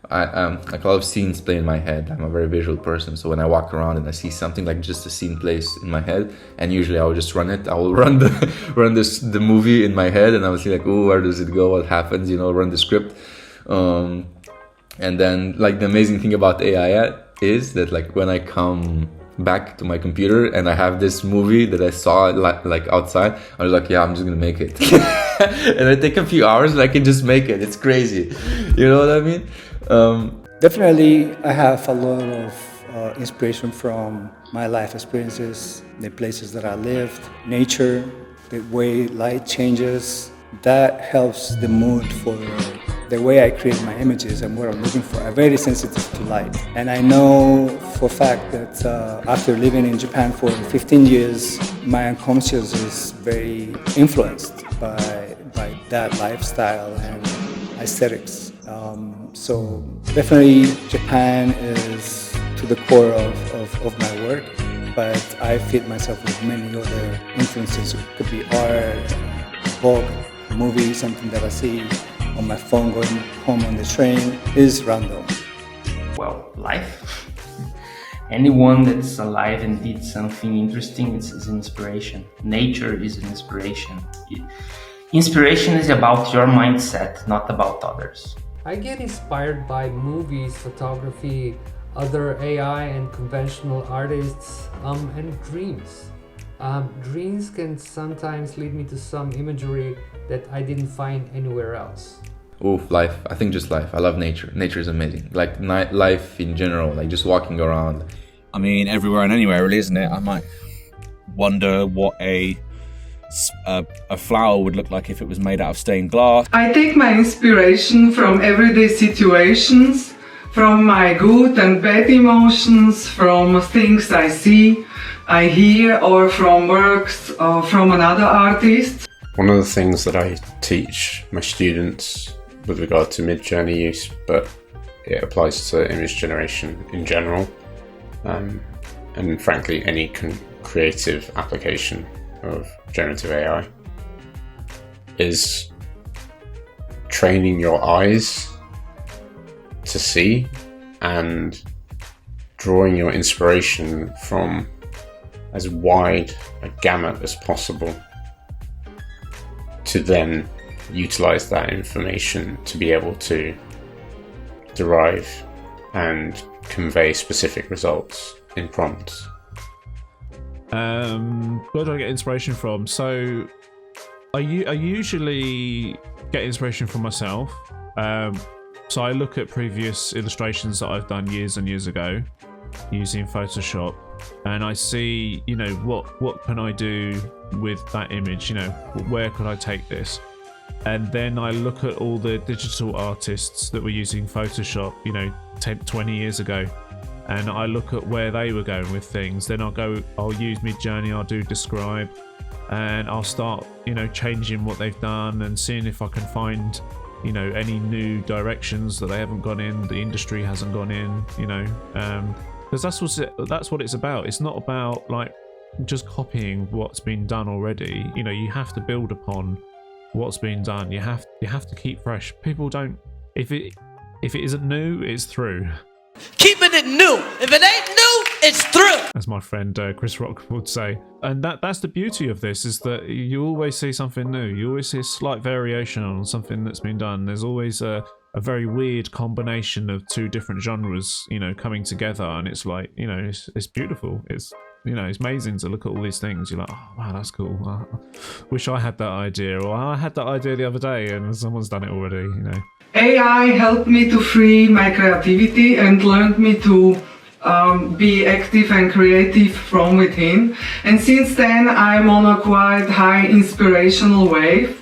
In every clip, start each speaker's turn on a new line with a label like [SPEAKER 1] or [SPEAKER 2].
[SPEAKER 1] like a lot of scenes play in my head. I'm a very visual person, so when I walk around and I see something, like just a scene plays in my head, and usually I will just run it. I will run the movie in my head, and I will see like, oh, where does it go? What happens? Run the script. And then like the amazing thing about AI is that like when I come back to my computer and I have this movie that I saw like outside, I was like, yeah, I'm just gonna make it. And I take a few hours and I can just make it. It's crazy. You know what I mean?
[SPEAKER 2] Definitely, I have a lot of inspiration from my life experiences, the places that I lived, nature, the way light changes. That helps the mood for the way I create my images and what I'm looking for. I'm very sensitive to light. And I know for a fact that after living in Japan for 15 years, my unconscious is very influenced by that lifestyle and aesthetics. So definitely Japan is to the core of my work, but I feed myself with many other influences. It could be art, book, movie, something that I see on my phone going home on the train is random.
[SPEAKER 3] Well, life. Anyone that's alive and did something interesting is an inspiration. Nature is an inspiration. Inspiration is about your mindset, not about others.
[SPEAKER 4] I get inspired by movies, photography, other AI and conventional artists, and dreams. Dreams can sometimes lead me to some imagery that I didn't find anywhere else.
[SPEAKER 1] Oh, life. I think just life. I love nature. Nature is amazing. Like life in general, like just walking around.
[SPEAKER 5] I mean, everywhere and anywhere, really, isn't it? I might wonder what a flower would look like if it was made out of stained glass.
[SPEAKER 6] I take my inspiration from everyday situations, from my good and bad emotions, from things I see, I hear, or from works from another artist.
[SPEAKER 7] One of the things that I teach my students with regard to Midjourney use, but it applies to image generation in general, and frankly any creative application of generative AI, is training your eyes to see and drawing your inspiration from as wide a gamut as possible to then utilize that information to be able to derive and convey specific results in prompts.
[SPEAKER 8] Where do I get inspiration from? So I usually get inspiration from myself. So I look at previous illustrations that I've done years and years ago using Photoshop, and I see, what can I do with that image? Where could I take this? And then I look at all the digital artists that were using Photoshop, 10, 20 years ago, and I look at where they were going with things. Then I'll use Midjourney, I'll do Describe, and I'll start, changing what they've done and seeing if I can find, any new directions that they haven't gone in, the industry hasn't gone in, because that's what it's about. It's not about like just copying what's been done already. You have to build upon what's been done. You have to keep fresh. People don't. If it isn't new, it's through.
[SPEAKER 9] Keeping it new. If it ain't new, it's through.
[SPEAKER 8] As my friend Chris Rock would say. And that's the beauty of this, is that you always see something new. You always see a slight variation on something that's been done. There's always a very weird combination of two different genres, coming together, and it's like, it's beautiful. It's it's amazing to look at all these things. You're like, oh wow, that's cool. Wish I had that idea, or I had that idea the other day and someone's done it already.
[SPEAKER 6] AI helped me to free my creativity and learned me to be active and creative from within. And since then, I'm on a quite high inspirational wave.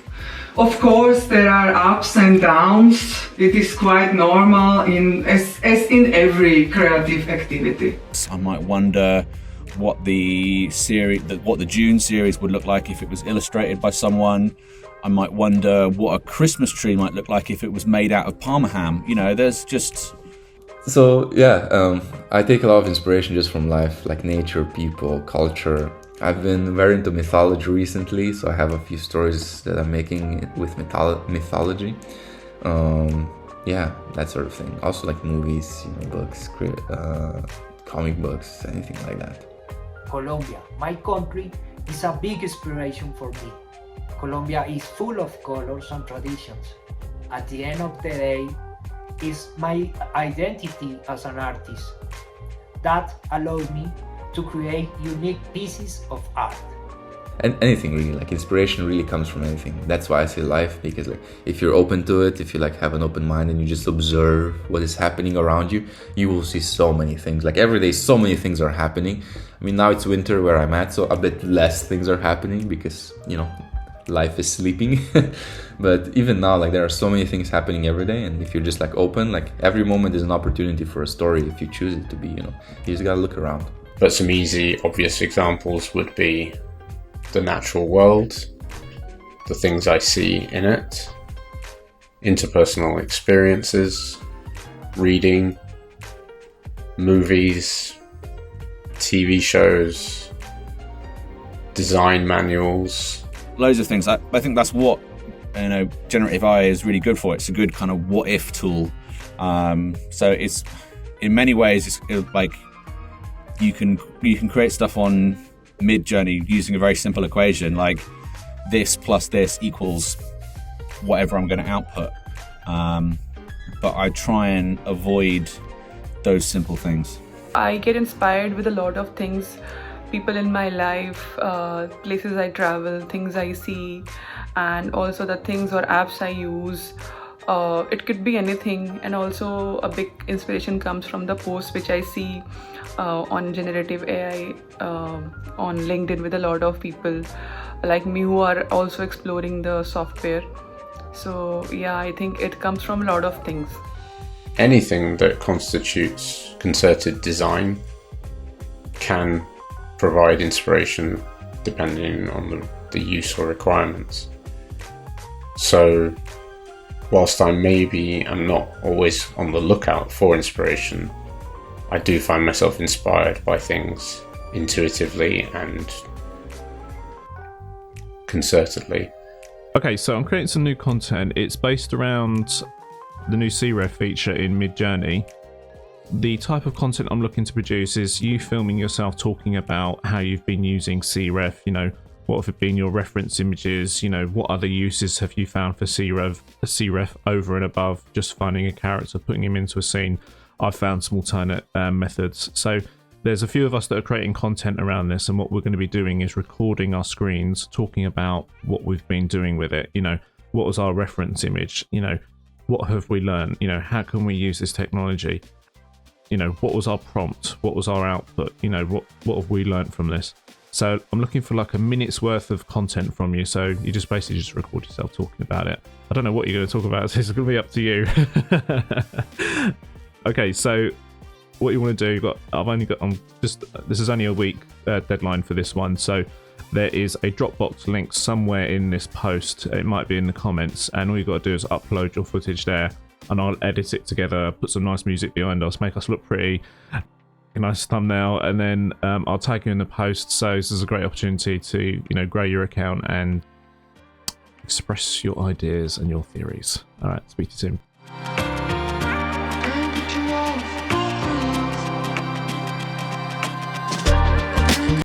[SPEAKER 6] Of course, there are ups and downs. It is quite normal as in every creative activity.
[SPEAKER 5] I might wonder what the June series would look like if it was illustrated by someone. I might wonder what a Christmas tree might look like if it was made out of Parma ham. There's just...
[SPEAKER 1] So yeah, I take a lot of inspiration just from life, like nature, people, culture. I've been very into mythology recently, so I have a few stories that I'm making with mythology. yeah, that sort of thing. Also like movies, books, comic books, anything like that.
[SPEAKER 10] Colombia, my country, is a big inspiration for me. Colombia is full of colors and traditions. At the end of the day, it's my identity as an artist. That allows me to create unique pieces of art.
[SPEAKER 1] And anything really, like inspiration really comes from anything. That's why I say life, because like if you're open to it, if you like have an open mind and you just observe what is happening around you, you will see so many things. Like every day, so many things are happening. I mean, now it's winter where I'm at, so a bit less things are happening because, life is sleeping. But even now, like there are so many things happening every day, and if you're just like open, like every moment is an opportunity for a story if you choose it to be, you just gotta look around.
[SPEAKER 7] But some easy, obvious examples would be the natural world, the things I see in it, interpersonal experiences, reading, movies, TV shows, design manuals.
[SPEAKER 5] Loads of things. I think that's what generative AI is really good for. It's a good kind of what if tool. So it's in many ways it's like you can create stuff on Midjourney using a very simple equation like this plus this equals whatever I'm going to output. But I try and avoid those simple things.
[SPEAKER 11] I get inspired with a lot of things, people in my life, places I travel, things I see, and also the things or apps I use. It could be anything, and also a big inspiration comes from the posts which I see on generative AI on LinkedIn with a lot of people like me who are also exploring the software. So yeah, I think it comes from a lot of things.
[SPEAKER 7] Anything that constitutes concerted design can provide inspiration depending on the use or requirements. So whilst I'm not always on the lookout for inspiration, I do find myself inspired by things intuitively and concertedly.
[SPEAKER 8] Okay, so I'm creating some new content. It's based around the new Cref feature in Midjourney. The type of content I'm looking to produce is you filming yourself talking about how you've been using Cref, what have been your reference images, what other uses have you found for Cref over and above just finding a character, putting him into a scene. I've found some alternate methods. So there's a few of us that are creating content around this, and what we're going to be doing is recording our screens, talking about what we've been doing with it. What was our reference image? What have we learned? How can we use this technology? What was our prompt? What was our output? What have we learned from this? So I'm looking for like a minute's worth of content from you. So you just basically just record yourself talking about it. I don't know what you're going to talk about, so it's going to be up to you. Okay, so what you want to do, this is only a week deadline for this one. So there is a Dropbox link somewhere in this post. It might be in the comments, and all you got to do is upload your footage there, and I'll edit it together, put some nice music behind us, make us look pretty, a nice thumbnail, and then I'll tag you in the post. So this is a great opportunity to grow your account and express your ideas and your theories. All right, speak to you soon.